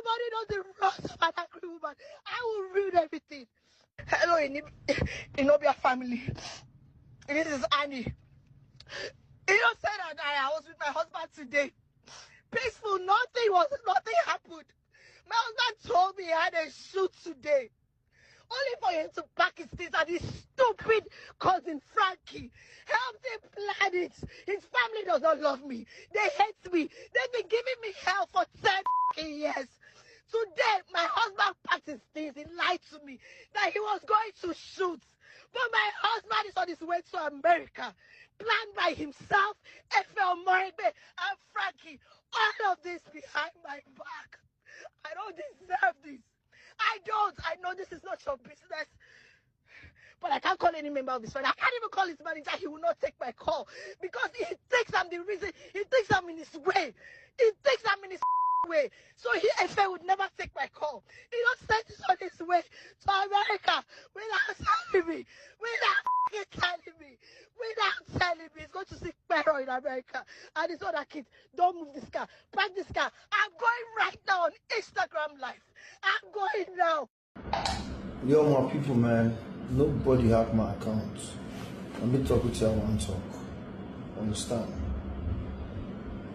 Nobody knows the wrongs of an angry woman. I will ruin everything. Hello, Idibia family. This is Annie. You know, said that I was with my husband today. Peaceful, nothing happened. My husband told me he had a shoot today. Only for him to pack his things and his stupid cousin Frankie helped him plan it. His family does not love me. They hate me. They've been giving me hell for 10 years. Today, my husband packed his things. He lied to me that he was going to shoot. But my husband is on his way to America, planned by himself, F.L. Moribe, and Frankie. All of this behind my back. I don't deserve this. I don't. I know this is not your business. But I can't call any member of his family. I can't even call his manager. He will not take my call. Because he thinks I'm the reason. He thinks I'm in his way. He thinks I'm in his way. So FA would never take my call. He just sent it on his way to America without telling me. Without telling me. Without telling me. He's going to see Pero in America. And his other kids, don't move this car. Park this car. I'm going right now on Instagram Live. I'm going now. Yo, my people, man. Nobody have my account. Let me talk with you. I want to talk. Understand?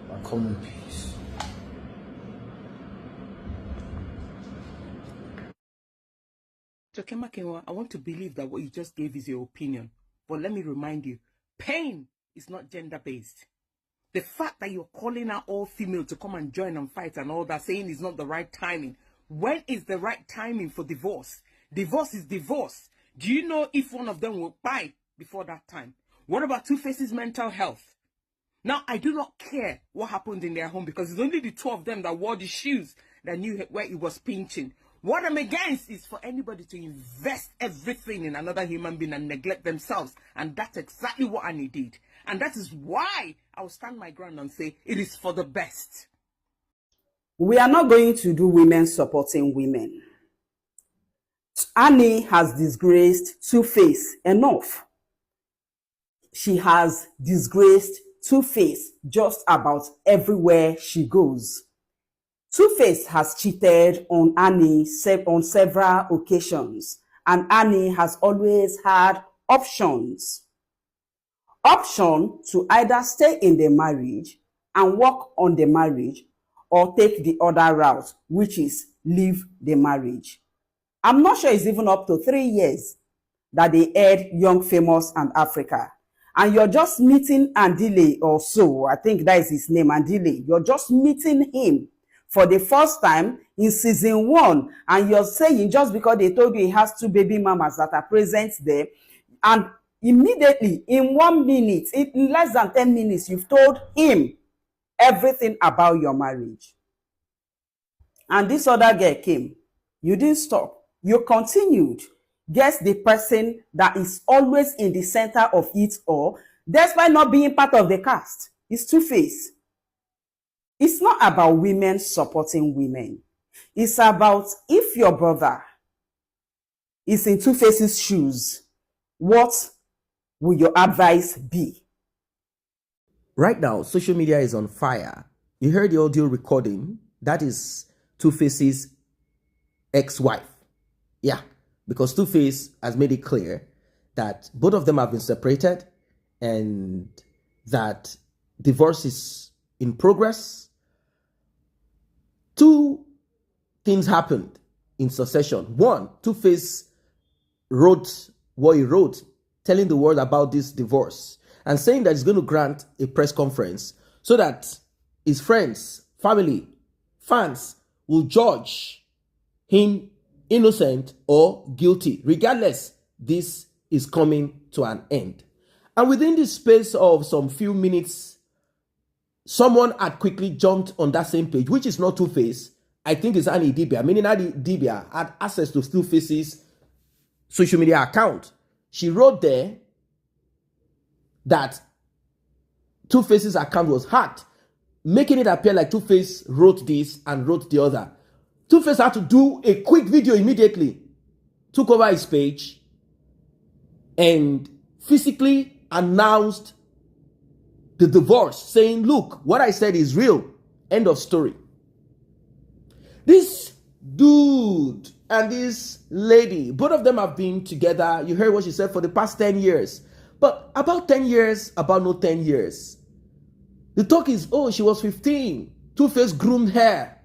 I come in peace. Makenwa, I want to believe that what you just gave is your opinion. But let me remind you, pain is not gender-based. The fact that you're calling out all female to come and join and fight and all that, saying it's not the right timing. When is the right timing for divorce? Divorce is divorce. Do you know if one of them will buy before that time? What about Tuface's mental health? Now, I do not care what happened in their home because it's only the two of them that wore the shoes that knew where it was pinching. What I'm against is for anybody to invest everything in another human being and neglect themselves. And that's exactly what Annie did. And that is why I will stand my ground and say it is for the best. We are not going to do women supporting women. Annie has disgraced Tuface enough. She has disgraced Tuface just about everywhere she goes. Tuface has cheated on Annie on several occasions, and Annie has always had options. Option to either stay in the marriage and work on the marriage or take the other route, which is leave the marriage. I'm not sure it's even up to 3 years that they aired Young, Famous, and Africa. And you're just meeting Andile or so, I think that is his name, Andile. You're just meeting him for the first time in season 1. And you're saying just because they told you he has 2 baby mamas that are present there. And immediately, in 1 minute, in less than 10 minutes, you've told him everything about your marriage. And this other girl came. You didn't stop. You continued. Guess the person that is always in the center of it all, despite not being part of the cast, is Tuface. It's not about women supporting women. It's about if your brother is in Tuface's shoes, what will your advice be? Right now, social media is on fire. You heard the audio recording. That is Tuface's ex-wife. Yeah, because Tuface has made it clear that both of them have been separated and that divorce is in progress. 2 things happened in succession. 1, Tuface wrote what he wrote, telling the world about this divorce and saying that he's going to grant a press conference so that his friends, family, fans will judge him innocent or guilty. Regardless, this is coming to an end. And within the space of some few minutes, someone had quickly jumped on that same page, which is not Tuface. I think it's Idibia, meaning Idibia had access to Tuface's social media account. She wrote there that Tuface's account was hacked, making it appear like Tuface wrote this and wrote the other. Tuface had to do a quick video immediately, took over his page, and physically announced the divorce, saying, look, what I said is real. End of story. This dude and this lady, both of them have been together. You heard what she said, for the past 10 years. But about 10 years, about no 10 years. The talk is, oh, she was 15. Tuface groomed her.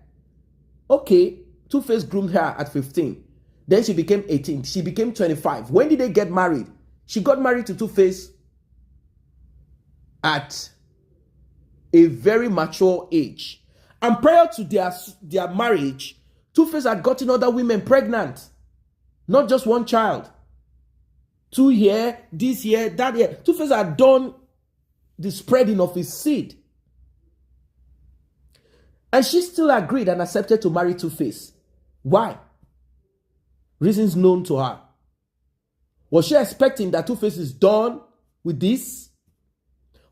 Okay, Tuface groomed her at 15. Then she became 18. She became 25. When did they get married? She got married to Tuface at a very mature age. And prior to their marriage, Tuface had gotten other women pregnant. Not just one child. 2 years, this year, that year. Tuface had done the spreading of his seed. And she still agreed and accepted to marry Tuface. Why? Reasons known to her. Was she expecting that Tuface is done with this?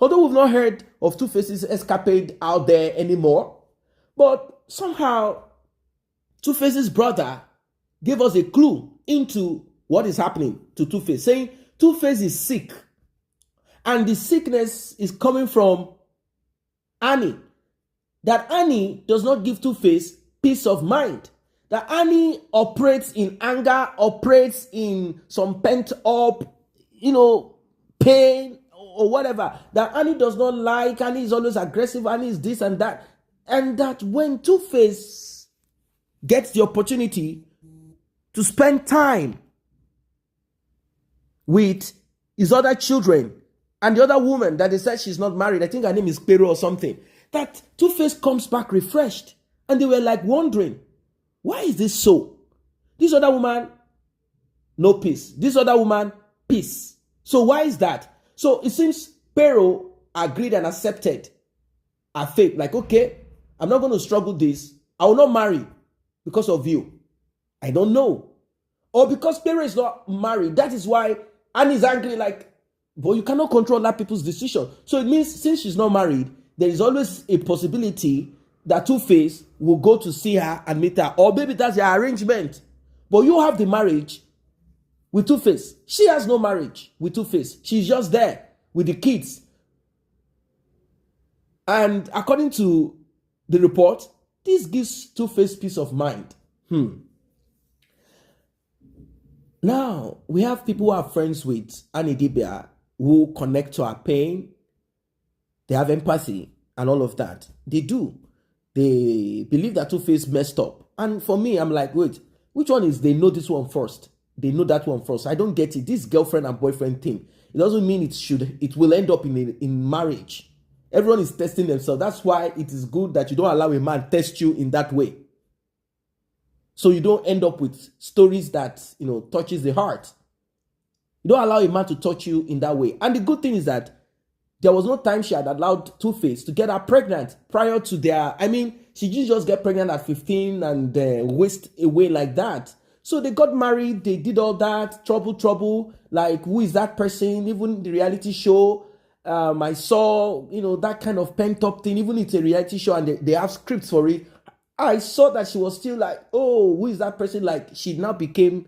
Although we've not heard of Tuface's escapade out there anymore, but somehow Tuface's brother gave us a clue into what is happening to Tuface, saying Tuface is sick. And the sickness is coming from Annie. That Annie does not give Tuface peace of mind. That Annie operates in anger, operates in some pent up, pain or whatever. That Annie does not like. Annie is always aggressive. Annie is this and that. And that when Tuface gets the opportunity to spend time with his other children and the other woman that they said she's not married, I think her name is Pero or something, that Tuface comes back refreshed. And they were like wondering, why is this so? This other woman, no peace. This other woman, peace. So why is that? So it seems Pero agreed and accepted her fate. Like, okay, I'm not going to struggle this. I will not marry because of you. I don't know. Or because Pero is not married. That is why Annie is angry, like, but you cannot control other people's decision. So it means since she's not married, there is always a possibility that Tuface will go to see her and meet her. Or maybe that's their arrangement. But you have the marriage with Tuface. She has no marriage with Tuface. She's just there with the kids. And according to the report, this gives Tuface peace of mind. Now, we have people who are friends with Idibia who connect to her pain. They have empathy and all of that. They do. They believe that Tuface messed up. And for me, I'm like, wait, which one is they know this one first? They know that one first. I don't get it. This girlfriend and boyfriend thing, it doesn't mean it will end up in marriage. Everyone is testing themselves. That's why it is good that you don't allow a man test you in that way. So you don't end up with stories that, touches the heart. You don't allow a man to touch you in that way. And the good thing is that there was no time she had allowed Tuface to get her pregnant prior to she didn't just get pregnant at 15 and waste away like that. So they got married, they did all that, trouble, like who is that person? Even the reality show, I saw, that kind of pent up thing, even it's a reality show and they have scripts for it. I saw that she was still like, oh, who is that person? Like she now became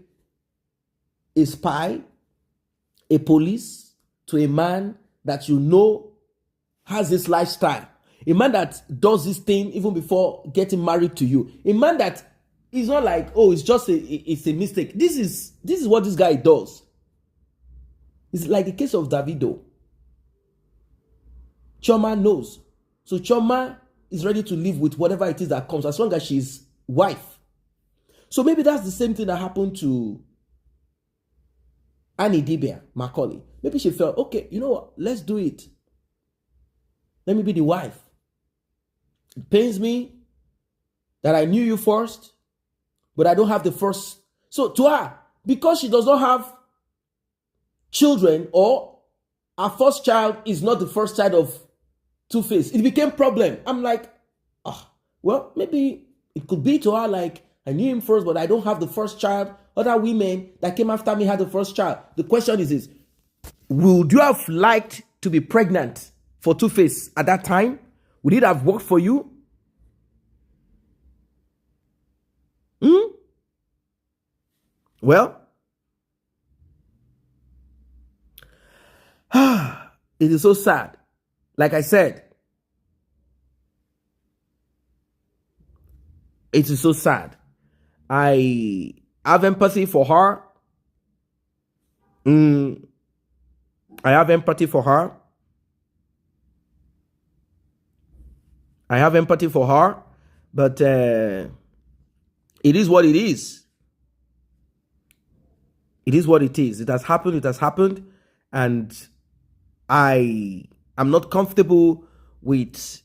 a spy, a police to a man that has this lifestyle. A man that does this thing even before getting married to you. A man that is not like, oh, it's just it's a mistake. This is what this guy does. It's like the case of Davido. Chioma knows. So Chioma is ready to live with whatever it is that comes as long as she's wife. So maybe that's the same thing that happened to Idibia, Macauly. Maybe she felt, okay, you know what? Let's do it. Let me be the wife. It pains me that I knew you first, but I don't have the first. So to her, because she does not have children or her first child is not the first child of Tuface, it became problem. I'm like, well, maybe it could be to her like, I knew him first, but I don't have the first child. Other women that came after me had the first child. The question is this, would you have liked to be pregnant for Tuface at that time? Would it have worked for you? Well, it is so sad. Like I said, It is so sad. I have empathy for her. I have empathy for her. I have empathy for her, but it is what it is. It is what it is. It has happened. It has happened. And I am not comfortable with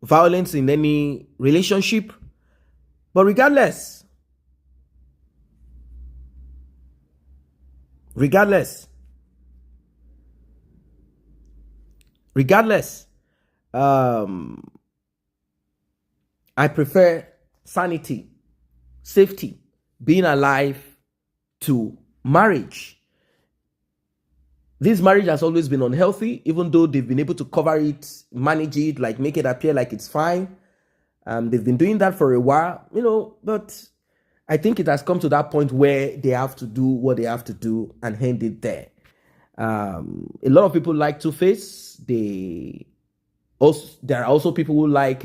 violence in any relationship. But regardless, I prefer sanity, safety, being alive to marriage. This marriage has always been unhealthy, even though they've been able to cover it, manage it, like make it appear like it's fine. They've been doing that for a while, but I think it has come to that point where they have to do what they have to do and end it there. A lot of people like Tuface. There are also people who like,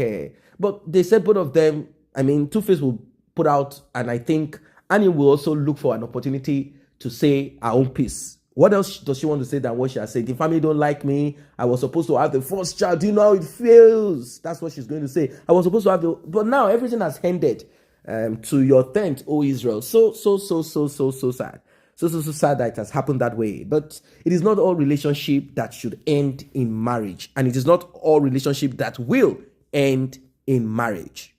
but they said both of them. I mean, Tuface will put out, and I think Annie will also look for an opportunity to say her own piece. What else does she want to say than what she has said? The family don't like me. I was supposed to have the first child. Do you know how it feels? That's what she's going to say. I was supposed to have but now everything has ended. To your tent, O Israel. So sad. So sad that it has happened that way. But it is not all relationship that should end in marriage. And it is not all relationship that will end in marriage.